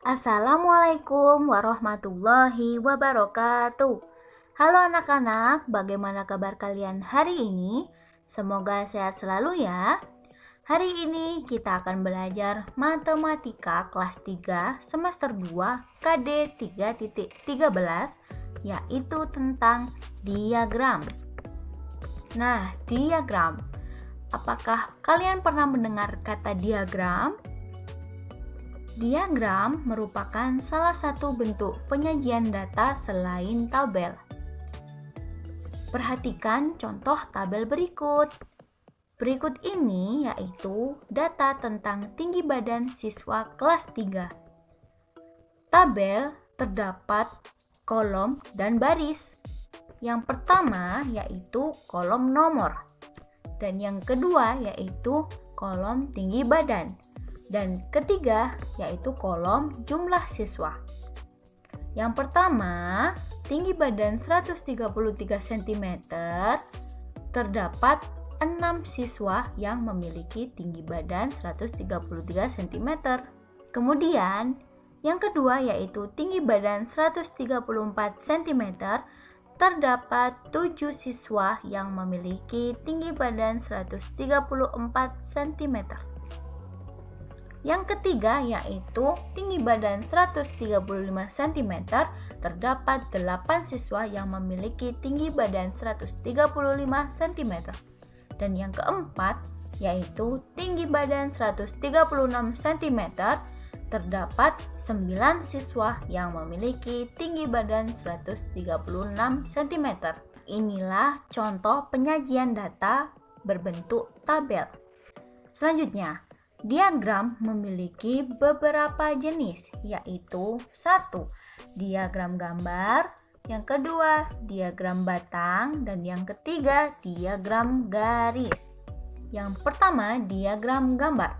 Assalamualaikum warahmatullahi wabarakatuh. Halo anak-anak, bagaimana kabar kalian hari ini? Semoga sehat selalu ya. Hari ini kita akan belajar matematika kelas 3 semester 2 KD 3.13, yaitu tentang diagram. Nah, diagram. Apakah kalian pernah mendengar kata diagram? Diagram merupakan salah satu bentuk penyajian data selain tabel. Perhatikan contoh tabel berikut. Berikut ini yaitu data tentang tinggi badan siswa kelas 3. Tabel terdapat kolom dan baris. Yang pertama yaitu kolom nomor, dan yang kedua yaitu kolom tinggi badan, dan ketiga yaitu kolom jumlah siswa. Yang pertama, tinggi badan 133 cm, terdapat 6 siswa yang memiliki tinggi badan 133 cm. Kemudian, yang kedua yaitu tinggi badan 134 cm, terdapat 7 siswa yang memiliki tinggi badan 134 cm. Yang ketiga yaitu tinggi badan 135 cm, terdapat 8 siswa yang memiliki tinggi badan 135 cm. Dan yang keempat yaitu tinggi badan 136 cm, terdapat 9 siswa yang memiliki tinggi badan 136 cm. Inilah contoh penyajian data berbentuk tabel. Selanjutnya, diagram memiliki beberapa jenis, yaitu 1. Diagram gambar, yang kedua diagram batang, dan yang ketiga diagram garis. Yang pertama, diagram gambar.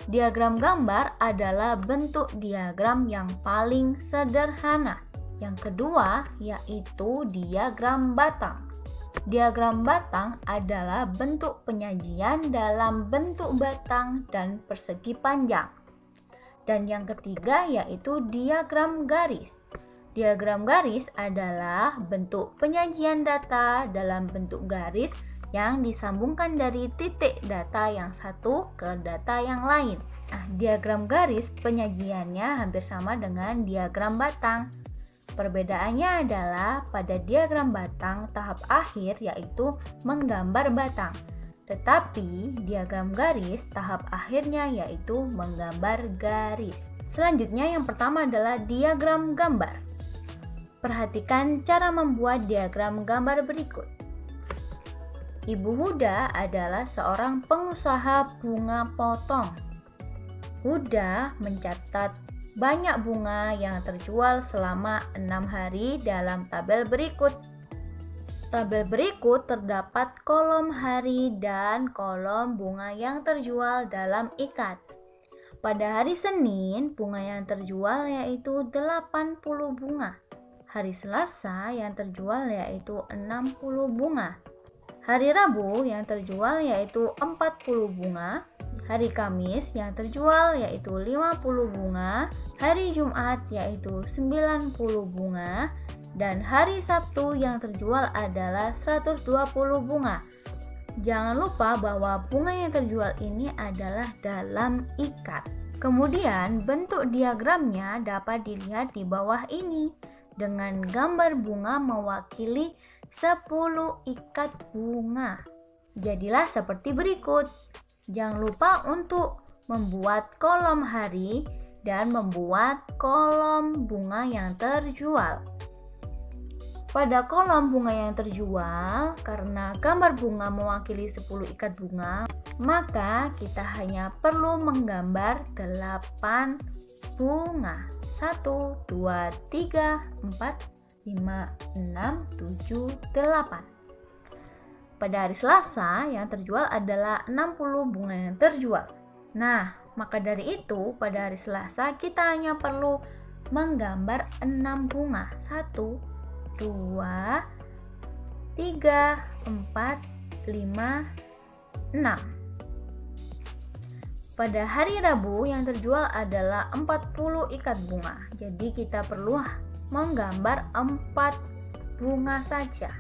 Diagram gambar adalah bentuk diagram yang paling sederhana. Yang kedua yaitu diagram batang. Diagram batang adalah bentuk penyajian dalam bentuk batang dan persegi panjang. Dan yang ketiga yaitu diagram garis. Diagram garis adalah bentuk penyajian data dalam bentuk garis yang disambungkan dari titik data yang satu ke data yang lain. Nah, diagram garis penyajiannya hampir sama dengan diagram batang. Perbedaannya adalah pada diagram batang tahap akhir yaitu menggambar batang, tetapi diagram garis tahap akhirnya yaitu menggambar garis. Selanjutnya yang pertama adalah diagram gambar. Perhatikan cara membuat diagram gambar berikut. Ibu Huda adalah seorang pengusaha bunga potong. Huda mencatat banyak bunga yang terjual selama 6 hari dalam tabel berikut. Tabel berikut terdapat kolom hari dan kolom bunga yang terjual dalam ikat. Pada hari Senin, bunga yang terjual yaitu 80 bunga. Hari Selasa yang terjual yaitu 60 bunga. Hari Rabu yang terjual yaitu 40 bunga. Hari Kamis yang terjual yaitu 50 bunga, hari Jumat yaitu 90 bunga, dan hari Sabtu yang terjual adalah 120 bunga. Jangan lupa bahwa bunga yang terjual ini adalah dalam ikat. Kemudian bentuk diagramnya dapat dilihat di bawah ini dengan gambar bunga mewakili 10 ikat bunga. Jadilah seperti berikut. Jangan lupa untuk membuat kolom hari dan membuat kolom bunga yang terjual. Pada kolom bunga yang terjual, karena gambar bunga mewakili 10 ikat bunga, maka kita hanya perlu menggambar 8 bunga. 1, 2, 3, 4, 5, 6, 7, 8. Pada hari Selasa yang terjual adalah 60 bunga yang terjual. Nah, maka dari itu pada hari Selasa kita hanya perlu menggambar 6 bunga. 1, 2, 3, 4, 5, 6. Pada hari Rabu yang terjual adalah 40 ikat bunga. Jadi kita perlu menggambar 4 bunga saja.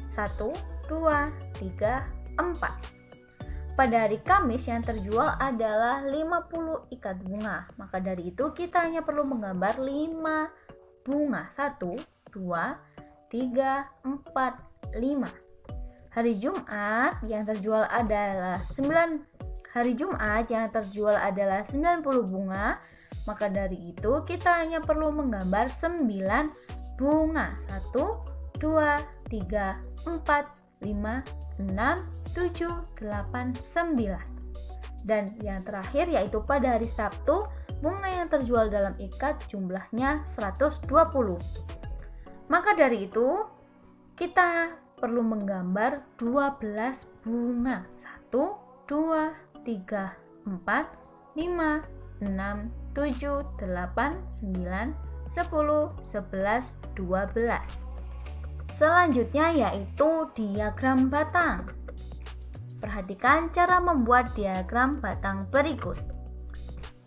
1, 2, 3, 4. Pada hari Kamis yang terjual adalah 50 ikat bunga. Maka dari itu kita hanya perlu menggambar 5 bunga. 1, 2, 3, 4, 5. Hari Jumat yang terjual adalah 90 bunga. Maka dari itu kita hanya perlu menggambar 9 bunga. 1, 2, 3, 4, 5, 6, 7, 8, 9. Dan yang terakhir yaitu pada hari Sabtu, bunga yang terjual dalam ikat jumlahnya 120. Maka dari itu kita perlu menggambar 12 bunga. 1, 2, 3, 4, 5, 6, 7, 8, 9, 10, 11, 12. Selanjutnya yaitu diagram batang. Perhatikan cara membuat diagram batang berikut.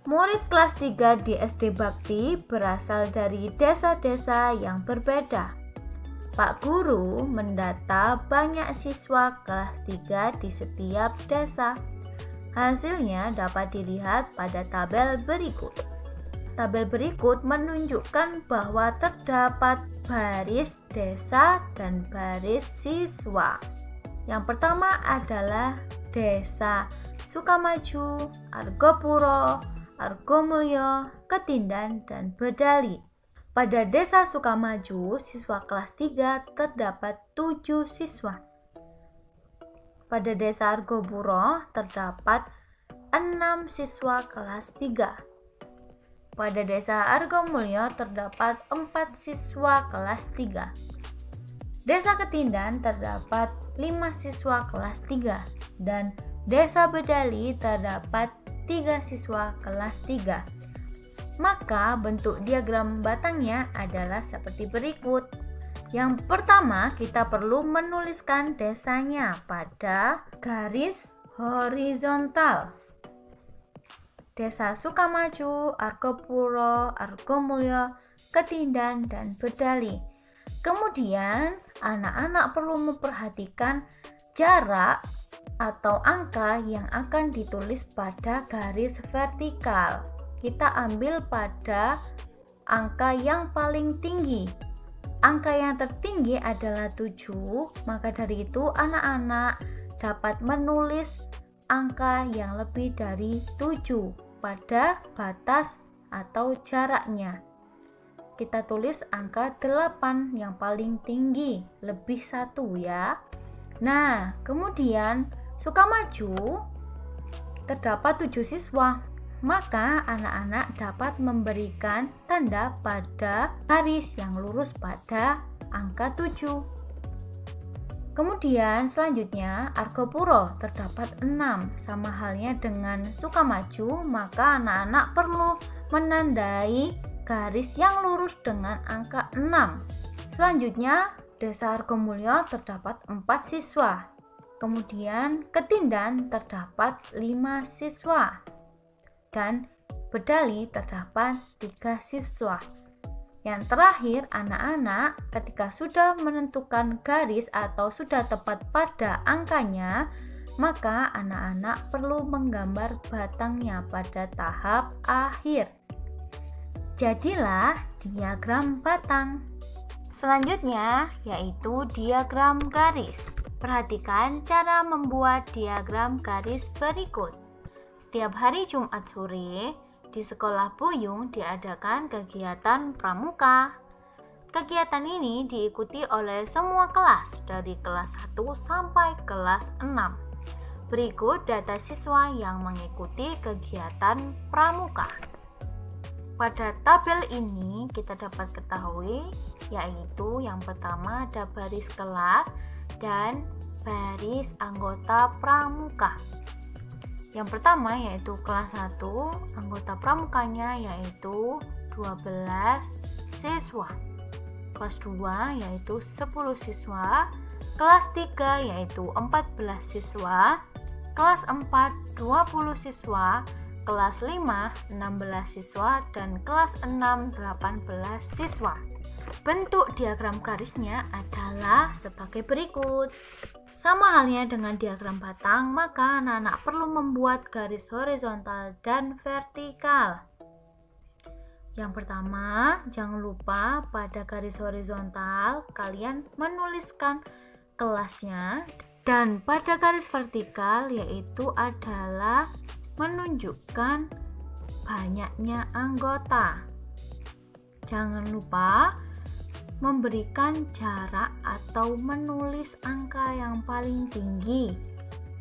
Murid kelas 3 di SD Bakti berasal dari desa-desa yang berbeda. Pak Guru mendata banyak siswa kelas 3 di setiap desa. Hasilnya dapat dilihat pada tabel berikut. Tabel berikut menunjukkan bahwa terdapat baris desa dan baris siswa. Yang pertama adalah Desa Sukamaju, Argopuro, Argomulyo, Ketindan, dan Bedali. Pada Desa Sukamaju, siswa kelas 3 terdapat 7 siswa. Pada Desa Argopuro terdapat 6 siswa kelas 3. Pada Desa Argomulyo terdapat 4 siswa kelas 3. Desa Ketindan terdapat 5 siswa kelas 3 dan Desa Bedali terdapat 3 siswa kelas 3. Maka bentuk diagram batangnya adalah seperti berikut. Yang pertama, kita perlu menuliskan desanya pada garis horizontal. Desa Sukamaju, Argopuro, Argomulyo, Ketindan, dan Bedali. Kemudian, anak-anak perlu memperhatikan jarak atau angka yang akan ditulis pada garis vertikal. Kita ambil pada angka yang paling tinggi. Angka yang tertinggi adalah 7, maka dari itu anak-anak dapat menulis angka yang lebih dari 7 pada batas atau jaraknya. Kita tulis angka 8 yang paling tinggi, lebih 1 ya. Nah, kemudian Sukamaju terdapat 7 siswa. Maka anak-anak dapat memberikan tanda pada garis yang lurus pada angka 7. Kemudian selanjutnya Argopuro terdapat 6. Sama halnya dengan Sukamaju, maka anak-anak perlu menandai garis yang lurus dengan angka 6. Selanjutnya Desa Argomulyo terdapat 4 siswa. Kemudian Ketindan terdapat 5 siswa. Dan Bedali terdapat 3 siswa. Yang terakhir, anak-anak ketika sudah menentukan garis atau sudah tepat pada angkanya, maka anak-anak perlu menggambar batangnya pada tahap akhir. Jadilah diagram batang. Selanjutnya yaitu diagram garis. Perhatikan cara membuat diagram garis berikut. Setiap hari Jumat sore, di Sekolah Buyung diadakan kegiatan pramuka. Kegiatan ini diikuti oleh semua kelas dari kelas 1 sampai kelas 6. Berikut data siswa yang mengikuti kegiatan pramuka. Pada tabel ini kita dapat ketahui yaitu yang pertama ada baris kelas dan baris anggota pramuka. Yang pertama yaitu kelas 1, anggota pramukanya yaitu 12 siswa. Kelas 2 yaitu 10 siswa. Kelas 3 yaitu 14 siswa. kelas 4 20 siswa, kelas 5 16 siswa, dan kelas 6 18 siswa. Bentuk diagram garisnya adalah sebagai berikut. Sama halnya dengan diagram batang, maka anak-anak perlu membuat garis horizontal dan vertikal. Yang pertama, jangan lupa pada garis horizontal kalian menuliskan kelasnya, dan pada garis vertikal yaitu adalah menunjukkan banyaknya anggota. Jangan lupa memberikan jarak atau menulis angka yang paling tinggi.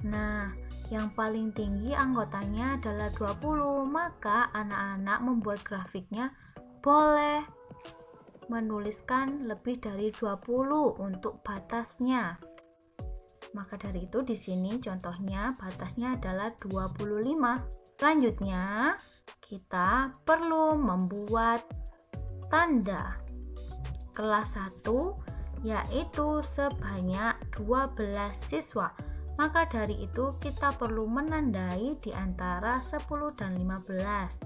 Nah, yang paling tinggi anggotanya adalah 20, maka anak-anak membuat grafiknya boleh menuliskan lebih dari 20 untuk batasnya. Maka dari itu di sini contohnya batasnya adalah 25. Selanjutnya, kita perlu membuat tanda kelas 1 yaitu sebanyak 12 siswa. Maka dari itu kita perlu menandai di antara 10 dan 15.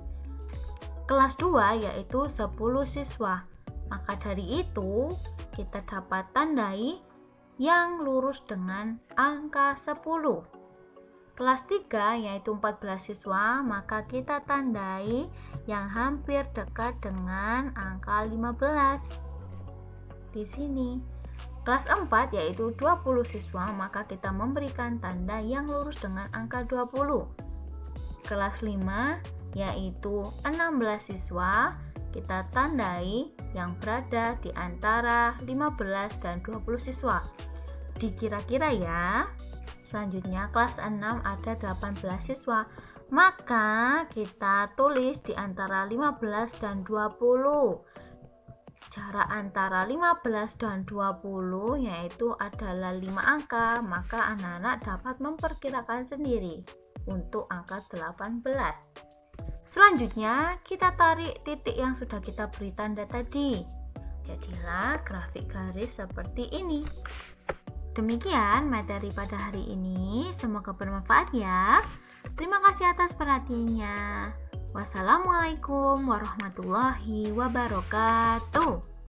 Kelas 2 yaitu 10 siswa. Maka dari itu kita dapat tandai yang lurus dengan angka 10. Kelas 3 yaitu 14 siswa, maka kita tandai yang hampir dekat dengan angka 15. Di sini. Kelas 4 yaitu 20 siswa, maka kita memberikan tanda yang lurus dengan angka 20. Kelas 5 yaitu 16 siswa, kita tandai yang berada di antara 15 dan 20 siswa. Dikira-kira ya. Selanjutnya kelas 6 ada 18 siswa, maka kita tulis di antara 15 dan 20. Jarak antara 15 dan 20 yaitu adalah 5 angka, maka anak-anak dapat memperkirakan sendiri untuk angka 18. Selanjutnya kita tarik titik yang sudah kita beri tanda tadi. Jadilah grafik garis seperti ini. Demikian materi pada hari ini, semoga bermanfaat ya. Terima kasih atas perhatiannya. Wassalamualaikum warahmatullahi wabarakatuh.